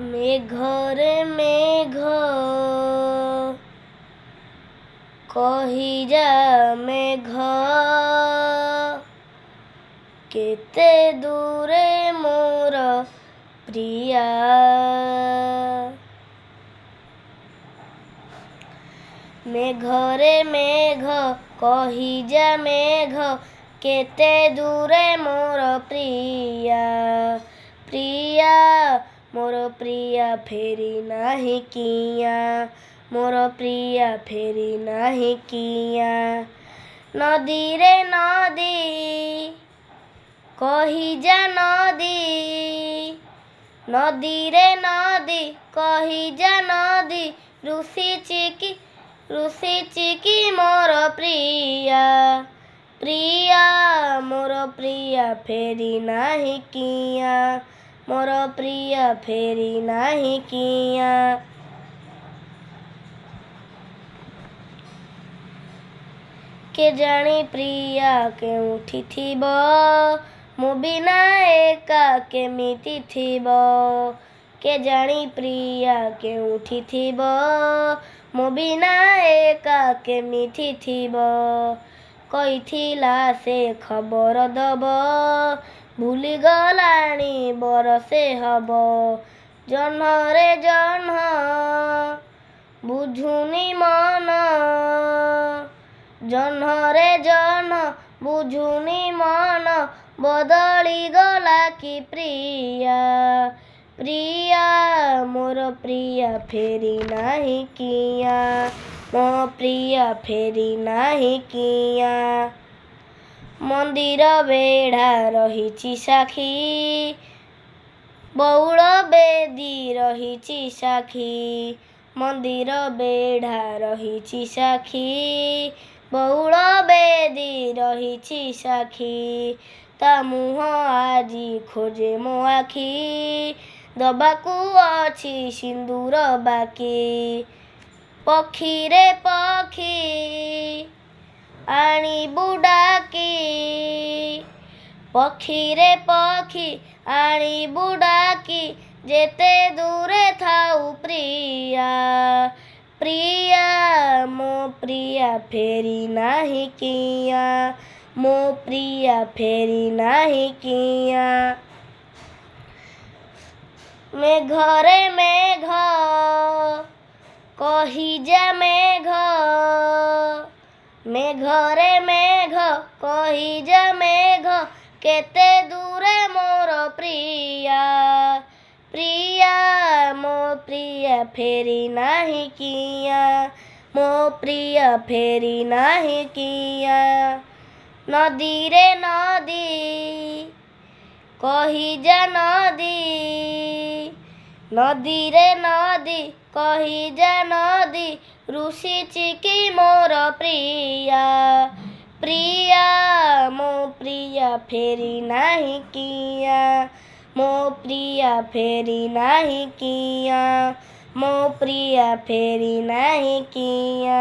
मेघरे मेघ कही जा मेघ केते दूरे मोर प्रिया। मेघरे मेघ कही जा मेघ केते दूरे मोर प्रिया। प्रिया मोर प्रिया फेरी नाही किया। मोर प्रिया फेरी नाही किया। नदी रे नदी कही जा नदी। नदी रे नदी कही जा नदी रुसी चिकी मोर प्रिया। प्रिया मोर प्रिया फेरी नाही किया। मोर प्रिया फेरी नाही किया। के जानी प्रिया केउठी थिब मो बिना एका केमिति थिब। के जानी प्रिया केउठी थिब मो बिना एका केमिति थिब। कहिथिला से खबर दब भूली गलाणी बरसे हब। जह्न रे जह्न बुझुनी मन। जह्न रे जह्न बुझुनी मन बदली गला कि प्रिया। प्रिया मोर प्रिया फेरी नाही किया। मो प्रिया फेरी नाही किया। मंदिर बेढ़ा रहिछि साखी बौल बेदी रहिछि साखी। मंदिर बेढ़ा रहिछि साखी बौल बेदी रहिछि साखी। ता मुह आजी खोजे मो आखी दबाकू अछि सिंदूर बाकी। पक्षी रे पक्षी आनिबु डाकी। पक्षी रे पक्षी आनिबु डाकी जेते दूरे थाउ प्रिया। प्रिया मो प्रिया फेरी नाही किया। मो प्रिया फेरी नाही किया। मेघरे मेघ कही जा मेघ। मेघरे मेघ कही जा मेघ केते दूरे मोर प्रिया। प्रिया मो प्रिया फेरी नाही किया। मो प्रिया फेरी नाही किया। नदी रे नदी कही जा नदी। नदी रे नदी कही जा नदी रुसी चिकी मोर प्रिया। प्रिया मो प्रिया फेरी नाही किया। मो प्रिया फेरी नाही किया। मो प्रिया फेरी नाही किया।